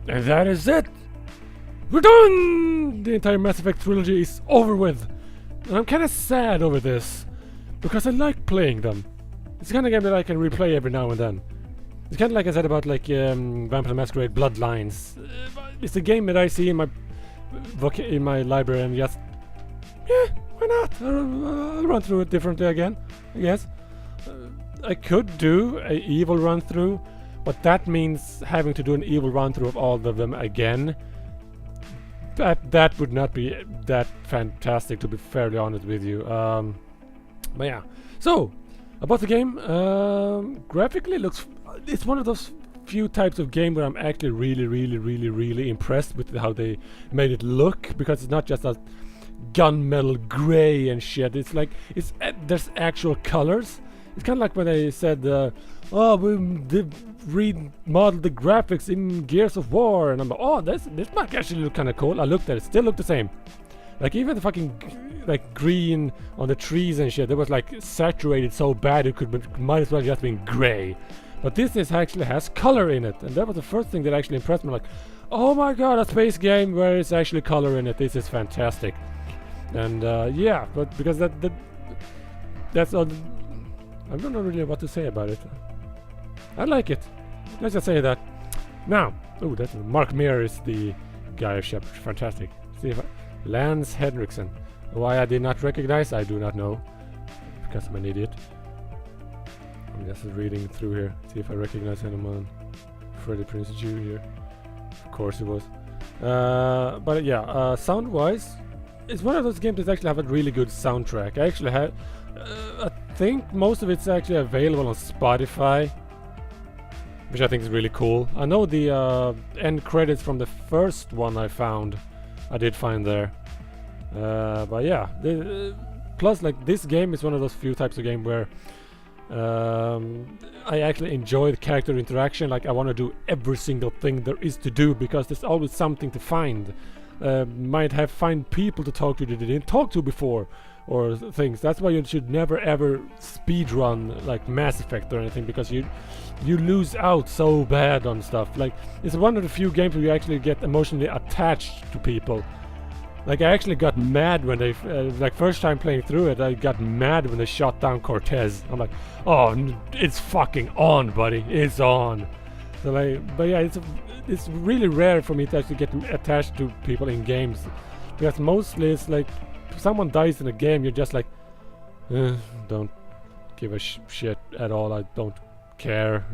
And that is it! We're done! The entire Mass Effect trilogy is over with. And I'm kinda sad over this. Because I like playing them. It's the kind of game that I can replay every now and then. It's kinda like I said about like Vampire the Masquerade Bloodlines. It's a game that I see in my library and just... Yeah, why not? I'll run through it differently again, I guess. I could do a evil run through, but that means having to do an evil run through of all of them again. That would not be that fantastic, to be fairly honest with you. But yeah. So about the game, graphically looks. It's one of those few types of game where I'm actually really impressed with how they made it look, because it's not just a gunmetal gray and shit. It's like there's actual colors. It's kind of like when they said, "Oh, we remodeled the graphics in Gears of War," and I'm like, "Oh, this might actually look kind of cool." I looked at it, still looked the same. Like even the fucking like green on the trees and shit, it was like saturated so bad it might as well just been gray. But this actually has color in it, and that was the first thing that actually impressed me. Like, oh my god, a space game where it's actually color in it. This is fantastic. And yeah, but because that's all. I don't know really what to say about it. I like it. Let's just say that. Now, oh, that's Mark Meer is the guy of Shepard. Fantastic. See if Lance Henriksen. Why I did not recognize, I do not know. Because I'm an idiot. I'm just reading through here. See if I recognize anyone. Freddie Prinze Jr. here. Of course it was. But yeah, sound-wise, it's one of those games that actually have a really good soundtrack. I actually had. I think most of it's actually available on Spotify, which I think is really cool. I know the end credits from the first one I did find there. But yeah, plus like this game is one of those few types of game where I actually enjoy the character interaction. Like I want to do every single thing there is to do, because there's always something to find. Might find people to talk to that you didn't talk to before, or things. That's why you should never ever speedrun like Mass Effect or anything, because you lose out so bad on stuff. Like it's one of the few games where you actually get emotionally attached to people. Like I actually got mad when they like first time playing through it, I got mad when they shot down Cortez. I'm like, oh, it's fucking on, buddy, it's on. So like, but yeah, it's really rare for me to actually get attached to people in games, because mostly it's like if someone dies in a game, you're just like, don't give a shit at all. I don't care.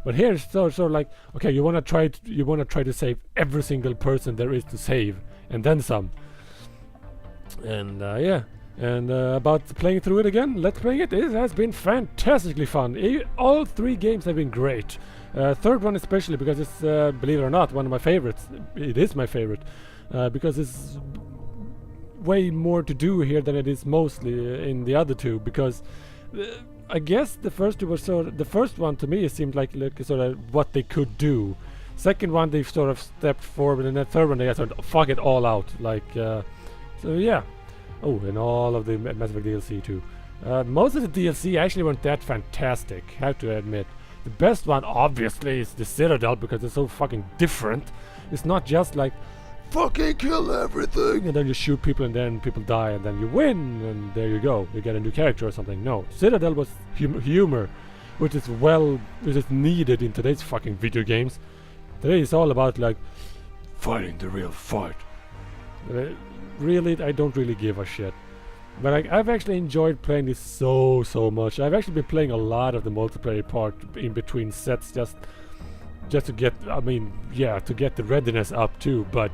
But here it's sort of like, okay, you wanna try to save every single person there is to save, and then some. And yeah. And about playing through it again, let's play it. It has been fantastically fun. All three games have been great. Third one especially, because it's, believe it or not, one of my favorites. It is my favorite, because it's way more to do here than it is mostly in the other two. Because I guess the first two were the first one to me seemed like sort of what they could do. Second one they sort of stepped forward, and the third one they just went fuck it all out. Like so yeah. Oh, and all of the Mass Effect DLC too. Most of the DLC actually weren't that fantastic, have to admit. The best one obviously is the Citadel, because it's so fucking different. It's not just like fucking kill everything and then you shoot people and then people die and then you win and there you go, you get a new character or something. No, Citadel was humor, which is needed in today's fucking video games. Today it's all about like fighting the real fight. Really, I don't really give a shit. But I've actually enjoyed playing this so much. I've actually been playing a lot of the multiplayer part in between sets, just to get, I mean, yeah, to get the readiness up too. But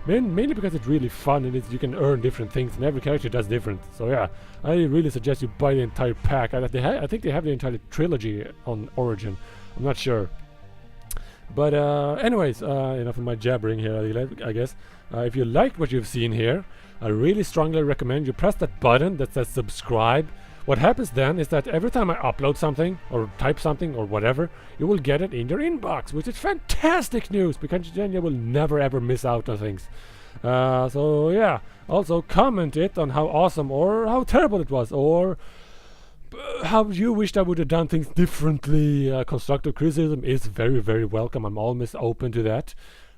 mainly because it's really fun and you can earn different things and every character does different. So yeah, I really suggest you buy the entire pack. I think they have the entire trilogy on Origin. I'm not sure. But anyways, enough of my jabbering here, I guess. If you liked what you've seen here, I really strongly recommend you press that button that says subscribe. What happens then is that every time I upload something or type something or whatever, you will get it in your inbox, which is fantastic news, because then you will never ever miss out on things. So yeah, also comment it on how awesome or how terrible it was, or how you wished I would have done things differently. Constructive criticism is very welcome. I'm always open to that.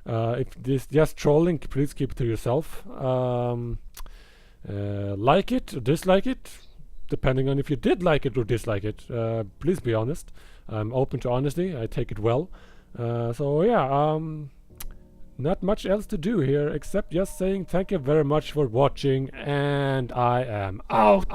If this just trolling, please keep it to yourself. Like it or dislike it, depending on if you did like it or dislike it. Please be honest. I'm open to honesty. I take it well. So yeah, not much else to do here except just saying thank you very much for watching, and I am out.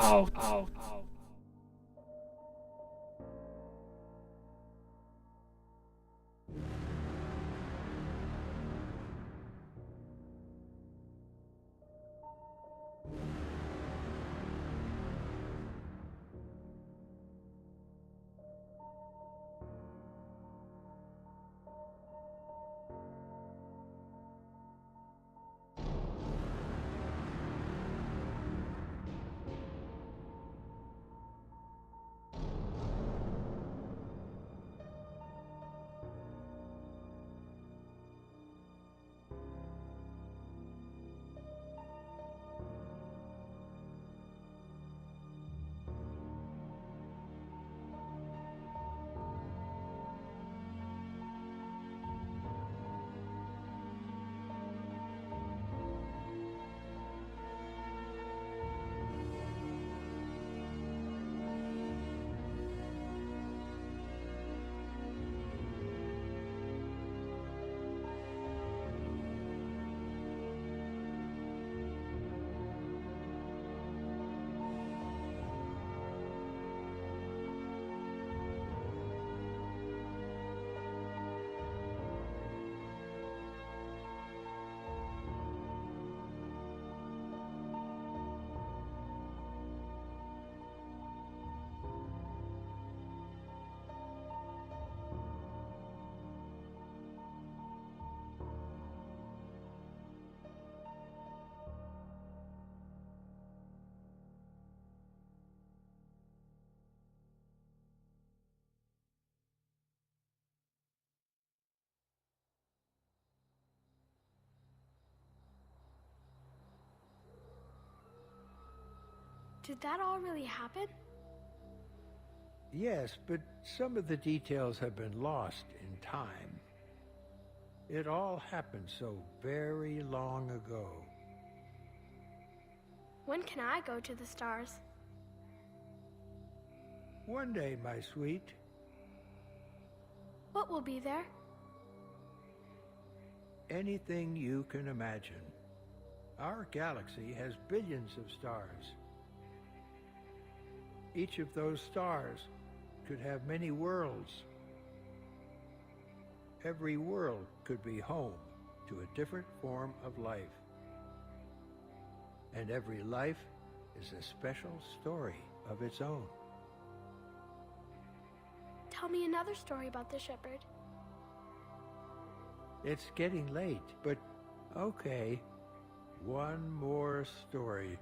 Did that all really happen? Yes, but some of the details have been lost in time. It all happened so very long ago. When can I go to the stars? One day, my sweet. What will be there? Anything you can imagine. Our galaxy has billions of stars. Each of those stars could have many worlds. Every world could be home to a different form of life. And every life is a special story of its own. Tell me another story about the shepherd. It's getting late, but okay. One more story.